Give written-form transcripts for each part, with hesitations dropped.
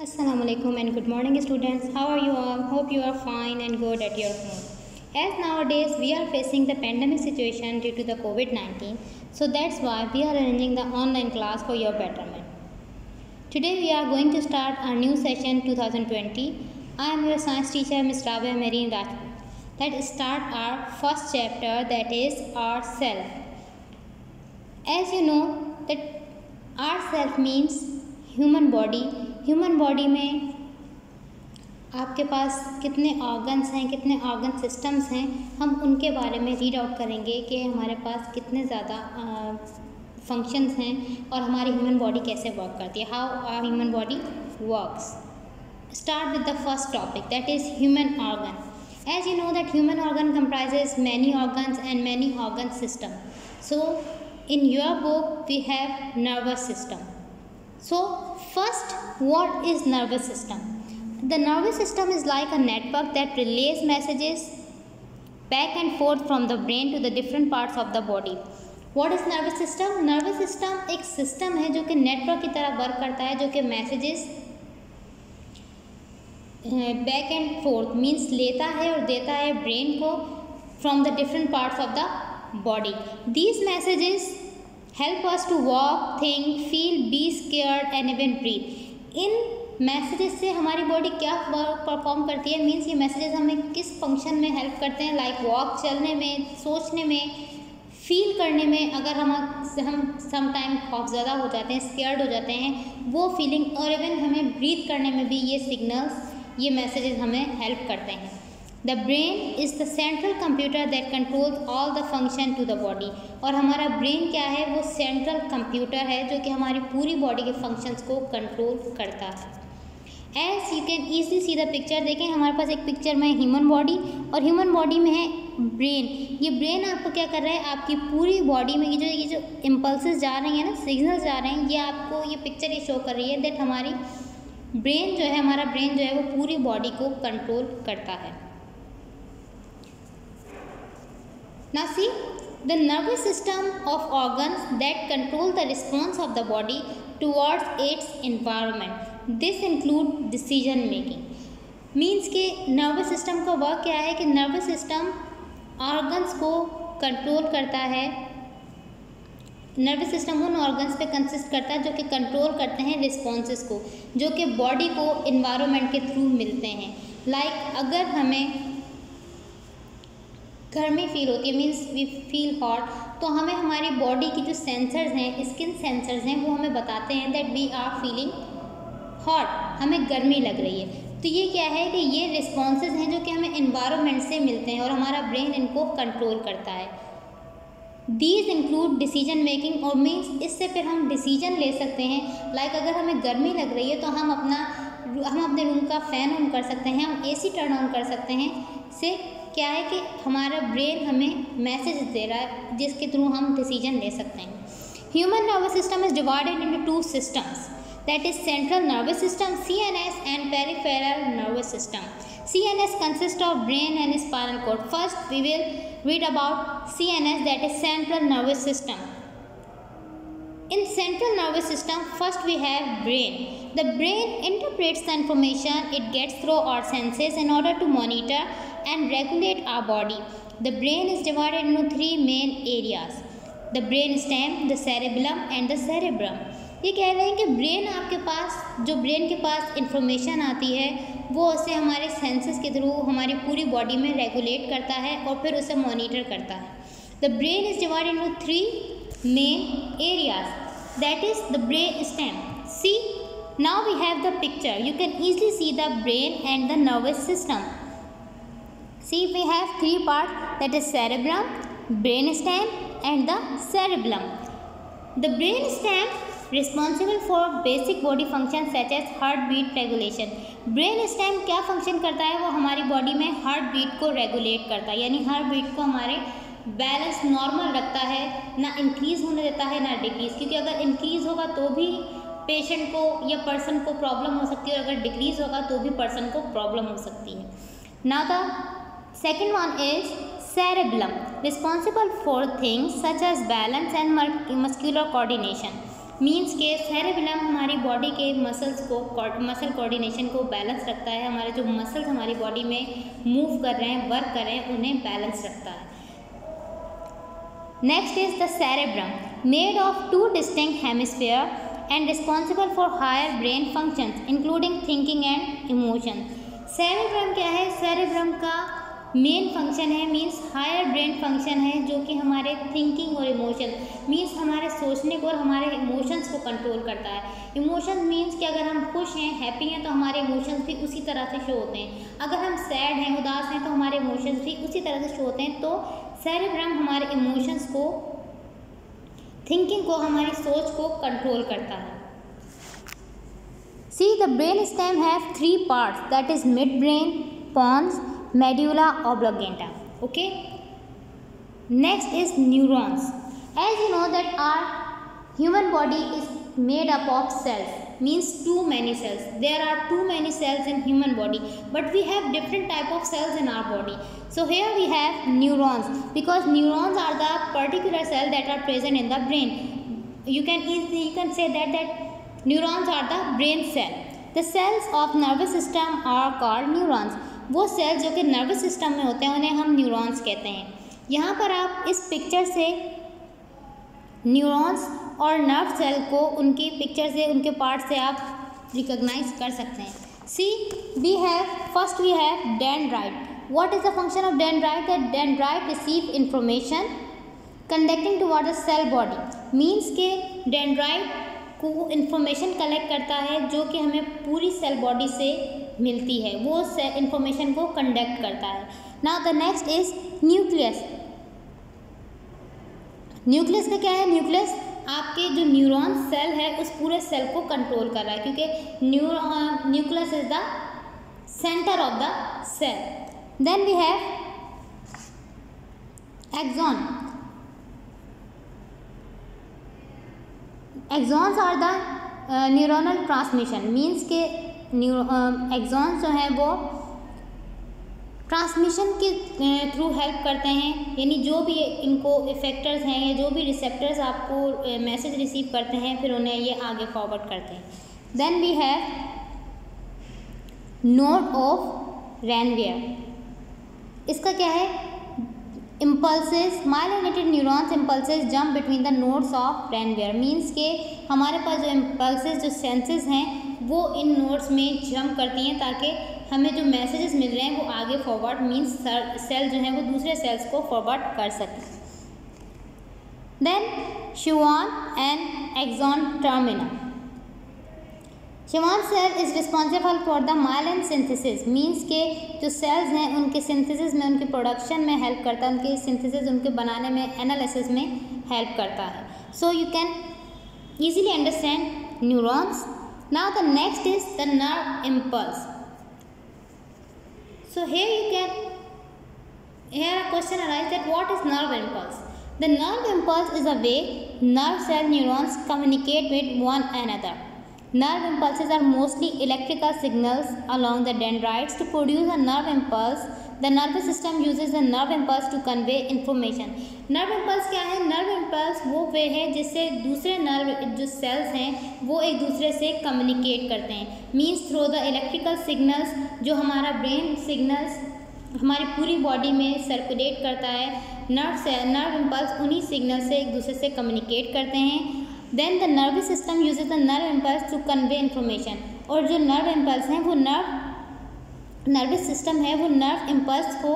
Assalamualaikum and good morning students. How are you all? Hope you are fine and good at your home. As nowadays we are facing the pandemic situation due to the COVID-19, so that's why we are arranging the online class for your betterment. Today we are going to start our new session 2020. I am your science teacher Ms. Rabia Marine Rajput. Let's start our first chapter, that is our self. As you know that our self means human body में आपके पास कितने organs हैं, कितने organ systems हैं, हम उनके बारे में रीड आउट करेंगे कि हमारे पास कितने ज़्यादा फंक्शंस हैं और हमारी ह्यूमन बॉडी कैसे वर्क करती है, how our human body works. Start with the first topic, that is human organ. As you know that human organ comprises many organs and many organ system. So in your book we have nervous system. So first, what is nervous system? The nervous system is like a network that relays messages back and forth from the brain to the different parts of the body. What is nervous system? Nervous system एक system है जो कि network की तरह work करता है, जो कि messages back and forth means लेता है और देता है ब्रेन को from the different parts of the body. These messages help us to walk, think, feel, be scared and even breathe. इन मैसेजेस से हमारी बॉडी क्या परफॉर्म करती है, मीन्स ये मैसेजेस हमें किस फंक्शन में हेल्प करते हैं, लाइक वॉक, चलने में, सोचने में, फील करने में. अगर हम सम टाइम खौफ ज़्यादा हो जाते हैं, स्केयर्ड हो जाते हैं, वो फीलिंग, और इवन हमें ब्रीथ करने में भी ये सिग्नल्स, ये मैसेजेस हमें हेल्प करते हैं. The brain is the central computer that controls all the function to the body. और हमारा ब्रेन क्या है, वो सेंट्रल कंप्यूटर है जो कि हमारी पूरी बॉडी के फंक्शंस को कंट्रोल करता है. As you can easily see the picture. देखें हमारे पास एक पिक्चर में ह्यूमन बॉडी और ह्यूमन बॉडी में है ब्रेन. ये ब्रेन आपको क्या कर रहा है, आपकी पूरी बॉडी में ये जो इम्पल्सेस जा रही हैं ना, सिग्नल्स जा रहे हैं, ये आपको ये पिक्चर ये शो कर रही है दैट हमारी ब्रेन जो है, हमारा ब्रेन जो है वो पूरी बॉडी को कंट्रोल करता है. Now see, the nervous system of organs that control the response of the body towards its environment. This include decision making. Means कि नर्वस सिस्टम का वर्क क्या है कि नर्वस सिस्टम ऑर्गन्स को कंट्रोल करता है. नर्वस सिस्टम उन organs पे कंसिस्ट करता है जो कि कंट्रोल करते हैं रिस्पॉन्सेस को, जो कि बॉडी को इन्वायरमेंट के थ्रू मिलते हैं. लाइक अगर हमें गर्मी फील होती है, मीन्स वी फील हॉट, तो हमें हमारी बॉडी की जो सेंसर्स हैं, स्किन सेंसर्स हैं, वो हमें बताते हैं that we are feeling hot, हमें गर्मी लग रही है. तो ये क्या है कि ये रिस्पॉन्सेस हैं जो कि हमें इन्वायरमेंट से मिलते हैं और हमारा ब्रेन इनको कंट्रोल करता है. दीज इंक्लूड डिसीजन मेकिंग, और मीन्स इससे फिर हम डिसीजन ले सकते हैं. लाइक अगर हमें गर्मी लग रही है तो हम अपने रूम का फ़ैन ऑन कर सकते हैं, हम AC टर्न ऑन कर सकते हैं. से क्या है कि हमारा ब्रेन हमें मैसेज दे रहा है जिसके थ्रू हम डिसीजन ले सकते हैं. Human nervous system is divided into two systems, that is central nervous system CNS and peripheral nervous system. CNS consists of brain and spinal cord. First, we will read about CNS, that is central nervous system. In central nervous system, first we have brain. The brain interprets the information it gets through our senses in order to monitor and regulate our body. The brain is divided into three main areas: the brain stem, the cerebellum, and the cerebrum. ये कह रहे हैं कि brain आपके पास, जो brain के पास information आती है वो उसे हमारे सेंसेस के थ्रू हमारी पूरी बॉडी में रेगुलेट करता है और फिर उसे मॉनिटर करता है. The brain is divided into three main areas, that is the brain stem. See now we have the picture, you can easily see the brain and the nervous system. See we have three part, that is cerebrum, brain stem and the cerebellum. The brain stem responsible for basic body function such as heart beat regulation. Brain stem क्या function करता है, वो हमारी body में heart beat को regulate करता है, यानी हार्ट बीट को हमारे बैलेंस नॉर्मल रखता है, ना इंक्रीज़ होने देता है ना डिक्रीज़. क्योंकि अगर इंक्रीज़ होगा तो भी पेशेंट को या पर्सन को प्रॉब्लम हो सकती है और अगर डिक्रीज़ होगा तो भी पर्सन को प्रॉब्लम हो सकती है. Now the second one is cerebellum, responsible for things such as balance and muscular coordination. Means के सेरेबेलम हमारी बॉडी के मसल्स को मसल कोऑर्डिनेशन को बैलेंस रखता है। हमारे जो मसल्स हमारी बॉडी में मूव कर रहे हैं, वर्क कर रहे हैं, उन्हें बैलेंस रखता है। Next is the cerebrum made of 2 distinct hemisphere and responsible for higher brain functions including thinking and emotion. Cerebrum क्या है? सेरेब्रम का मेन फंक्शन है मीन्स हायर ब्रेन फंक्शन है, जो कि हमारे थिंकिंग और इमोशन मीन्स हमारे सोचने को और हमारे इमोशंस को कंट्रोल करता है। इमोशन मीन्स कि अगर हम खुश हैं, हैप्पी हैं, तो हमारे इमोशंस भी उसी तरह से शो होते हैं। अगर हम सैड हैं, उदास हैं, तो हमारे इमोशंस भी उसी तरह से शो होते हैं। तो सेरेब्रम हमारे इमोशंस को, थिंकिंग को, हमारी सोच को कंट्रोल करता है। See, the brain stem have 3 parts, that is midbrain, pons, medulla oblongata. Okay. Next is neurons. As you know that our human body is made up of cells, means too many cells. There are too many cells in human body, but we have different type of cells in our body. So here we have neurons, because neurons are the particular cell that are present in the brain. You can say that neurons are the brain cell. The cells of nervous system are called neurons. वो sales जो कि nervous system में होते हैं उन्हें हम neurons कहते हैं। यहाँ पर आप इस पिक्चर से न्यूरॉन्स और नर्व सेल को उनकी पिक्चर से, उनके पार्ट से आप रिकॉग्नाइज कर सकते हैं। See we have dendrite. What is the function of dendrite? That dendrite receive information conducting toward the cell body. Means के डेंड्राइट को इन्फॉर्मेशन कलेक्ट करता है जो कि हमें पूरी सेल बॉडी से मिलती है, वो इन्फॉर्मेशन को कंडक्ट करता है। Now the next is nucleus. Nucleus का क्या है? न्यूक्लियस आपके जो न्यूरॉन सेल है उस पूरे सेल को कंट्रोल कर रहा है, क्योंकि nucleus is the centre of the cell. Then we have axon. Axons are the neuronal transmission. Means के एक्सॉन्स जो हैं वो ट्रांसमिशन के थ्रू हेल्प करते हैं, यानी जो भी इनको इफेक्टर्स हैं या जो भी रिसेप्टर्स आपको मैसेज रिसीव करते हैं फिर उन्हें ये आगे फॉरवर्ड करते हैं। Then we have node of Ranvier. इसका क्या है? Impulses, myelinated neurons impulses jump between the nodes of Ranvier. Means के हमारे पास जो इम्पल्सेस, जो सेंसेस हैं वो इन नोड्स में जंप करती हैं ताकि हमें जो मैसेजेस मिल रहे हैं वो आगे फॉरवर्ड, मीन्स सेल जो है वो दूसरे सेल्स को फॉरवर्ड कर सकें। Then Schwann and axon terminal. Schwann cell is responsible for the myelin synthesis. Means के जो सेल्स हैं उनके सिंथेसिस में, उनके प्रोडक्शन में हेल्प करता है, उनके सिंथेसिस, उनके बनाने में, एनालिसिस में हेल्प करता है। So you can easily understand neurons. Now the next is the nerve impulse. So here a question arises that what is nerve impulse? The nerve impulse is a way nerve cell neurons communicate with one another. Nerve impulses are mostly electrical signals along the dendrites. To produce a nerve impulse, the nervous system uses the nerve impulse to convey information. Nerve impulse क्या है? Nerve impulse वो वे है जिससे दूसरे nerve जो sales हैं वो एक दूसरे से कम्युनिकेट करते हैं। Means through the electrical signals, जो हमारा ब्रेन सिग्नल्स हमारी पूरी बॉडी में सर्कुलेट करता है। नर्व इम्पल्स उन्हीं सिग्नल से एक दूसरे से कम्युनिकेट करते हैं। Then the nervous system uses the nerve impulse to convey information. और जो नर्व इम्पल्स हैं वो नर्वस सिस्टम है वो नर्व इम्पल्स को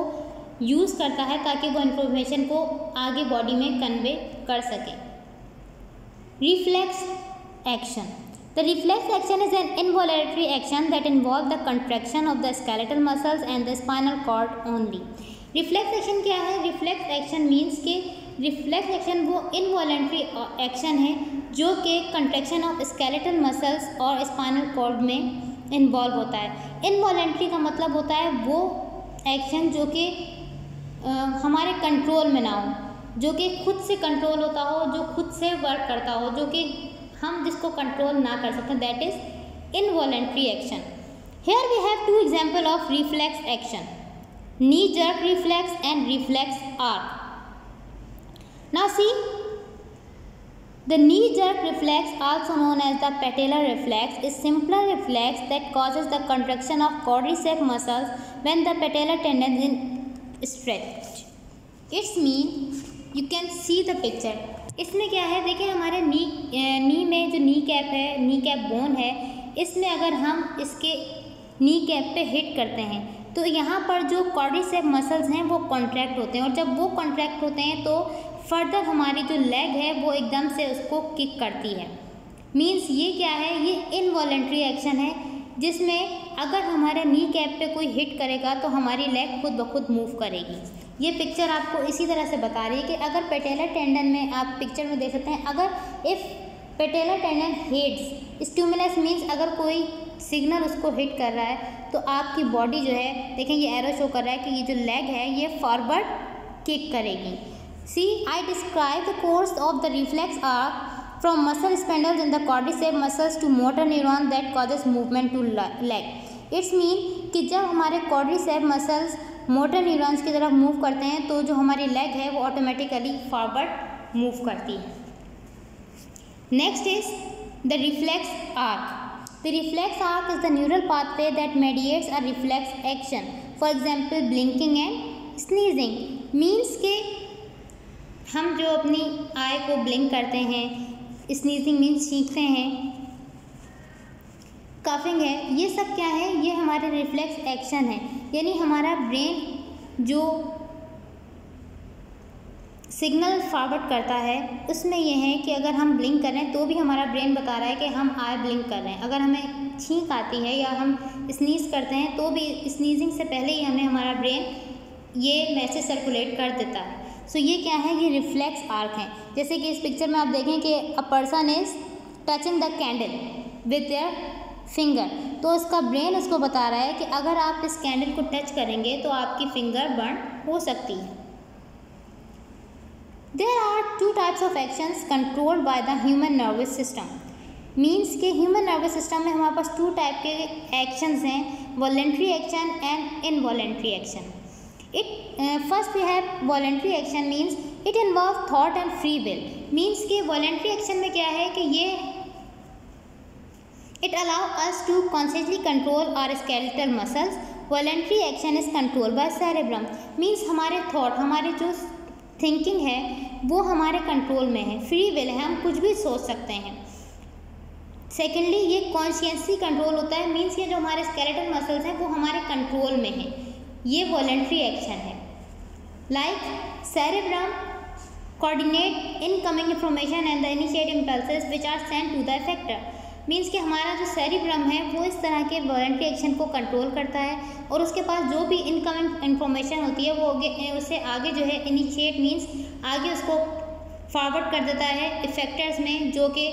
यूज़ करता है ताकि वो इन्फॉर्मेशन को आगे बॉडी में कन्वे कर सके। Reflex action. The reflex action is an involuntary action that involve the contraction of the skeletal muscles and the spinal cord only. Reflex action क्या है? रिफ्लेक्स एक्शन मीन्स के रिफ्लेक्स एक्शन वो involuntary action है जो कि contraction of skeletal muscles और spinal cord में involve होता है। इनवॉलंटरी का मतलब होता है वो एक्शन जो कि हमारे कंट्रोल में ना हो, जो कि खुद से कंट्रोल होता हो, जो खुद से वर्क करता हो, जो कि हम जिसको कंट्रोल ना कर सकते, that is involuntary action. Here we have 2 example of reflex action, knee jerk reflex and reflex arc. Now see The knee jerk reflex, also known as the patellar reflex, is simpler reflex that causes the contraction of quadriceps muscles when the patellar tendon is stretched. It's mean you can see the picture. इसमें क्या है, देखिए हमारे नी में जो knee cap है, knee cap bone है, इसमें अगर हम इसके नी कैप पे हिट करते हैं तो यहाँ पर जो क्वाड्रिसेप मसल्स हैं वो कॉन्ट्रैक्ट होते हैं, और जब वो कॉन्ट्रैक्ट होते हैं तो फर्दर हमारी जो लेग है वो एकदम से उसको किक करती है। मीन्स ये क्या है, ये इनवॉलेंट्री एक्शन है जिसमें अगर हमारे नी कैप पे कोई हिट करेगा तो हमारी लेग खुद ब खुद मूव करेगी। ये पिक्चर आपको इसी तरह से बता रही है कि अगर पेटेलर टेंडन में, आप पिक्चर में देख सकते हैं, अगर if patellar tendon hits stimulus, means अगर कोई सिग्नल उसको हिट कर रहा है तो आपकी बॉडी जो है, देखें ये एरो शो कर रहा है कि ये जो लेग है ये फॉरवर्ड किक करेगी। See I describe the course of the reflex arc from muscle spindles in the quadricep muscles to motor neuron that causes movement to leg. It's mean कि जब हमारे क्वाड्रिसेप मसल्स मोटर न्यूरॉन्स की तरफ move करते हैं तो जो हमारी लेग है वो ऑटोमेटिकली फॉरवर्ड मूव करती है। Next is the reflex arc. The reflex arc is the neural pathway that mediates a reflex action. For example, blinking and sneezing. Means के हम जो अपनी आई को ब्लिंक करते हैं, sneezing means छींकते हैं, कफिंग है, ये सब क्या है, ये हमारे रिफ्लेक्स एक्शन है। यानी हमारा ब्रेन जो सिग्नल फॉरवर्ड करता है उसमें यह है कि अगर हम ब्लिंक कर रहे हैं तो भी हमारा ब्रेन बता रहा है कि हम आई ब्लिंक कर रहे हैं। अगर हमें छींक आती है या हम स्नीज़ करते हैं तो भी स्नीजिंग से पहले ही हमें हमारा ब्रेन ये मैसेज सर्कुलेट कर देता है। सो ये क्या है, ये रिफ्लेक्स आर्क है। जैसे कि इस पिक्चर में आप देखें कि a person is touching the candle with their finger, तो उसका ब्रेन उसको बता रहा है कि अगर आप इस कैंडल को टच करेंगे तो आपकी फिंगर बर्न हो सकती है। There are two types of actions controlled by the human nervous system. Means के human nervous system में हमारे पास टू टाइप के actions हैं, voluntary action and involuntary action. First we have voluntary action, means it involves thought and free will. Means के voluntary action में क्या है कि ये it allow us to consciously control our skeletal muscles. Voluntary action is controlled by cerebrum. Means हमारे thought, हमारे जो thinking है वो हमारे कंट्रोल में है, फ्री विल है, हम कुछ भी सोच सकते हैं। सेकेंडली ये कॉन्शियसली कंट्रोल होता है, मीन्स ये जो हमारे स्केलेटल मसल्स हैं वो हमारे कंट्रोल में है, ये वॉलंटरी एक्शन है। Like cerebrum coordinate incoming information and the initiate impulses which are sent to the effector. Means कि हमारा जो सेरेब्रम है वो इस तरह के वॉलंटरी एक्शन को कंट्रोल करता है और उसके पास जो भी इनकमिंग इन्फॉर्मेशन होती है वो उससे आगे जो है इनिशिएट मीन्स आगे उसको फॉरवर्ड कर देता है इफेक्टर्स में, जो कि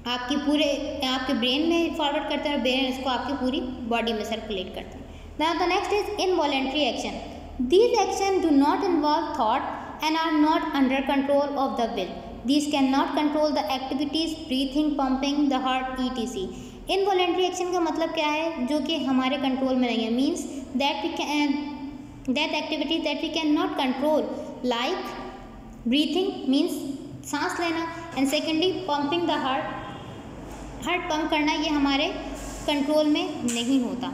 आपके ब्रेन में फॉरवर्ड करता है और ब्रेन इसको आपकी पूरी बॉडी में सर्कुलेट करता है। Now the next is involuntary action. These action do not involve thought and are not under control of the will. These cannot control the activities, breathing, pumping, the heart, etc. Involuntary action का मतलब क्या है, जो कि हमारे control में नहीं है, means that activities that we cannot control, like breathing means सांस लेना, and secondly pumping the heart pump करना, ये हमारे कंट्रोल में नहीं होता।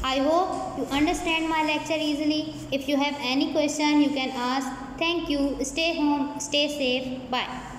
I hope you understand my lecture easily. If you have any question, you can ask. Thank you. Stay home. Stay safe. Bye.